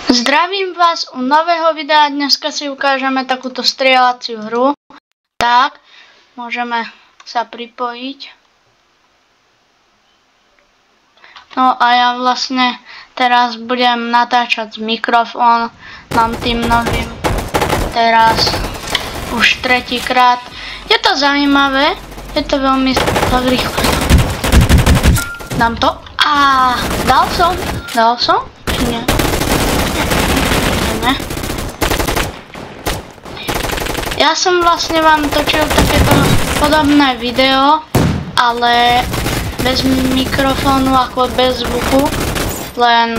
Zdravím vás u nového videa, dneska si ukážeme takúto strieľaciu hru. Tak, môžeme sa pripojiť. No a ja vlastne teraz budem natáčať z mikrofón, mám tým novým teraz už tretíkrát. Je to zaujímavé, je to veľmi rýchle. Dám to. A dal som? Či nie? Ja som vlastne vám točil takéto podobné video, ale bez mikrofónu, ako bez zvuku, len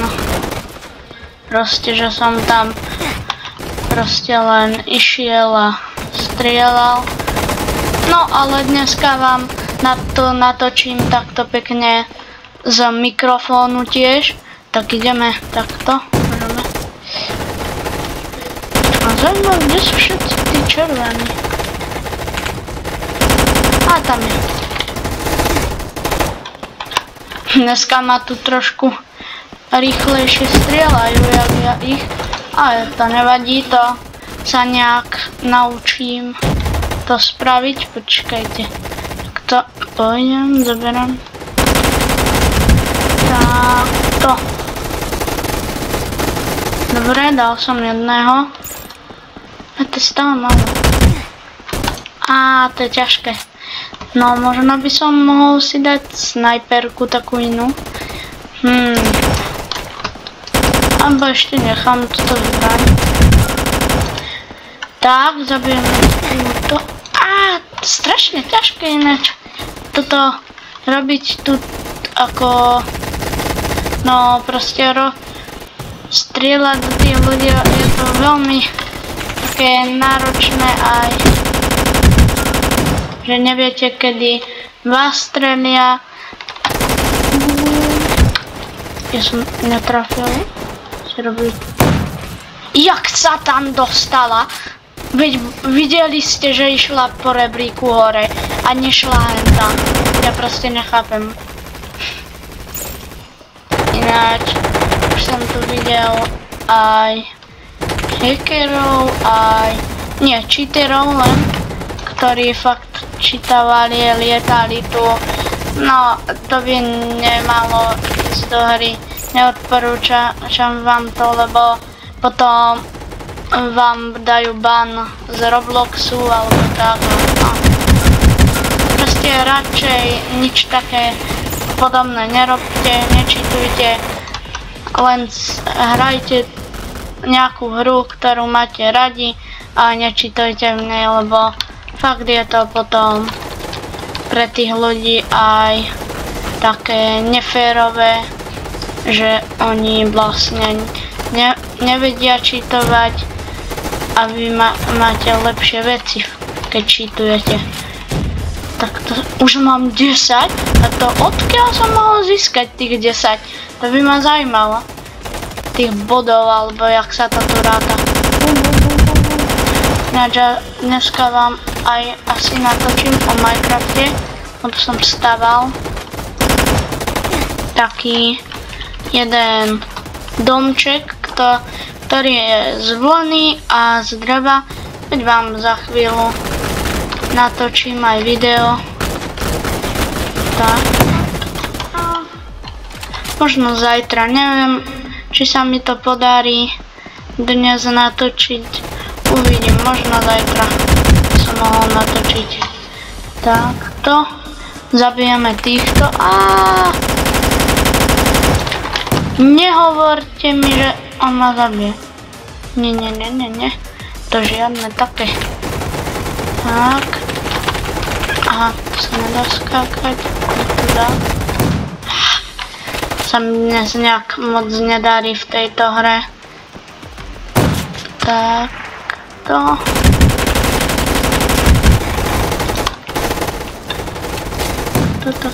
proste, že som tam proste len išiel a strieľal. No ale dneska vám na to natočím takto pekne z mikrofónu tiež, tak ideme takto. Zaujímavé, kde sú všetci tí červení? A tam je. Dneska ma tu trošku rýchlejšie strieľajú, jak ja ich. Ale to nevadí, to sa nejak naučím to spraviť. Počkajte. Tak to pôjdem, zoberám. Takto. Dobre, dal som jedného. A to je stále malo. Á, to je ťažké. No, možno by som mohol si dať snajperku takú inú. Abo ešte nechám toto zbraň. Tak, zabijeme túto. Á, strašne ťažké ináč. Toto robiť tu ako... No, proste strieľať do tých ľudí je to veľmi... také náročné aj, že neviete, kedy vás strelia. Ja som netrafil. Si robili. Jak sa tam dostala? Veď videli ste, že išla po rebríku hore a nešla len tam. Ja proste nechápem. Ináč, už som tu videl aj hackerov, aj nie, cheaterov len, ktorí fakt čítavali, lietali tu. No, to by nemalo ísť do hry. Neodporúčam vám to, lebo potom vám dajú ban z Robloxu alebo tak. No. Proste radšej nič také podobné nerobte, nečítujte, len hrajte nejakú hru, ktorú máte radi a nečítajte v nej, lebo fakt je to potom pre tých ľudí aj také neférové, že oni vlastne nevedia čítovať a vy máte lepšie veci, keď čítujete. Tak to už mám 10 a to odkiaľ som mohol získať tých 10? To by ma zaujímalo. Tých bodov, alebo jak sa to tu ráta. Ináč dneska vám aj asi natočím o Minecrafte, lebo som staval taký jeden domček, ktorý je z vlny a z dreva. Veď vám za chvíľu natočím aj video. Tak. Možno zajtra, neviem, či sa mi to podarí dnes natočiť. Uvidím, možno zajtra som mohol natočiť. Takto. Zabijeme týchto. Nehovorte mi, že on ma zabije. Nie. To žiadne také. Tak. Aha, to sa nedá skákať. Sa mi dnes nejak moc nedarí v tejto hre. Takto. Toto.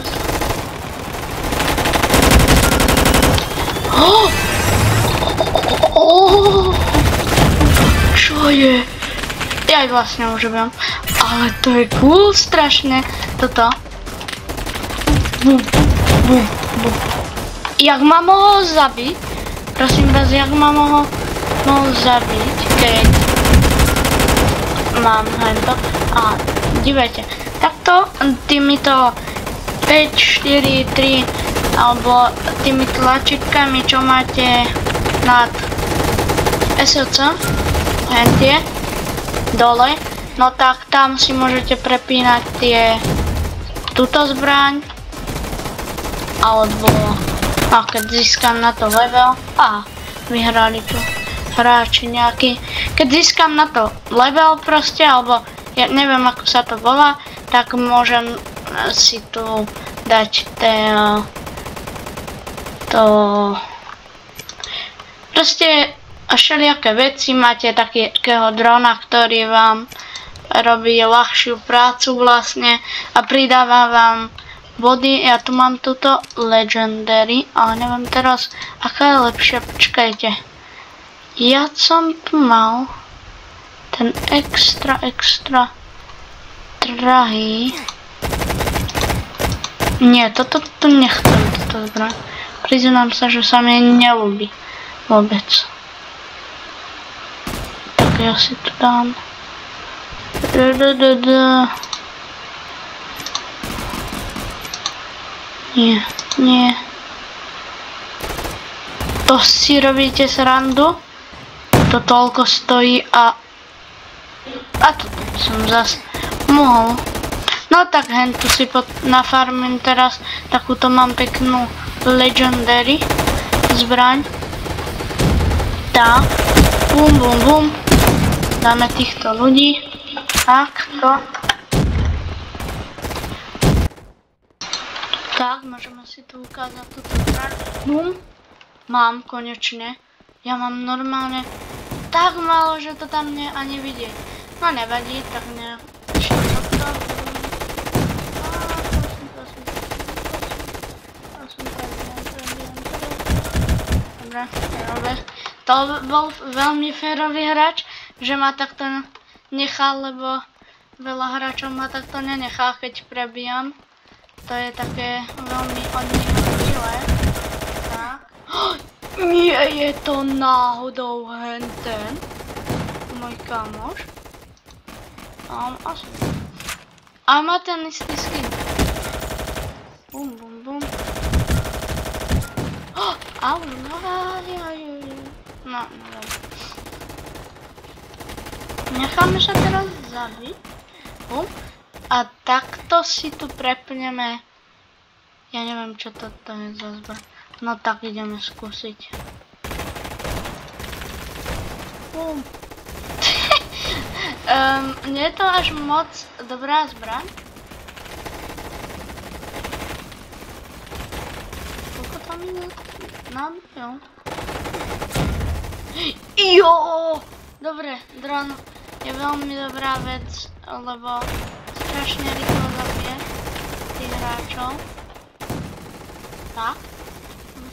Čo je? Ja aj vlastne už viem. Ale to je cool strašne. Toto. Bum. Jak ma mohol zabiť? Prosím vás, jak ma mohol mohol zabiť, keď mám hento. A dívajte, takto týmito 5, 4, 3 alebo tými tlačítkami, čo máte nad SLC, hentie, dole, no tak tam si môžete prepínať túto zbraň, alebo keď získam na to level, vyhrali tu hráči nejaký, keď získam na to level proste, alebo ja neviem ako sa to volá, tak môžem si tu dať proste všelijaké veci, máte takého drona, ktorý vám robí ľahšiu prácu vlastne a pridáva vám body. Ja tu mám túto legendary, ale neviem teraz aká je lepšia, počkajte. Ja som tu mal ten extra drahý. Nie, toto tu nechcem, toto zbraň. Priznám sa, že sa mi neľúbi vôbec. Tak ja si tu dám. Nie. To si robíte srandu? To toľko stojí a to som zas mohol. No tak hentu si nafarmím teraz, takúto mám peknú legendary zbraň. Tak, bum. Dáme týchto ľudí. Takto. Tak, môžeme si tu ukázať túto zbraň. Bum. Mám konečne. Ja mám normálne tak málo, že to tam ani vidieť. No nevadí, tak ne. Dobre. To bol veľmi férový hráč, že ma takto nechal, lebo veľa hráčov ma takto nenechá, keď prebijam. To je také veľmi od neho milé. Tak. Nie je to náhodou henten. Môj kamoš. A má ten istý skin. Bum. Au, no, necháme sa teraz zabiť. Bum. A takto si tu prepneme. Ja neviem, čo toto je za zbraň. No tak ideme skúsiť. Bum. Nie je to až moc dobrá zbraň. Koľko tam je? Jo! Dobre, dron je veľmi dobrá vec, lebo strašne rýchlo zabije tých hráčov. Tak,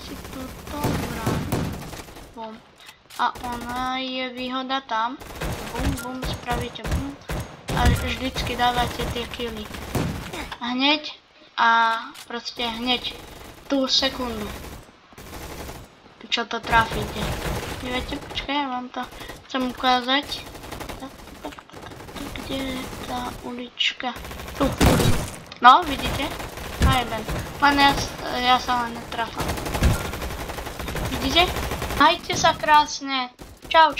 si túto zbraň. Bum. A ona je výhoda tam. Bum, spravíte bum. A vždycky dávate tie killy. Hneď a proste hneď tú sekundu, čo to trafíte. Viete, počkaj, ja vám to chcem ukázať. Tak, kde je tá ulička? Tu. No, vidíte? A jeden. Len ja sa len netrafám. Vidíte? Majte sa krásne. Čau.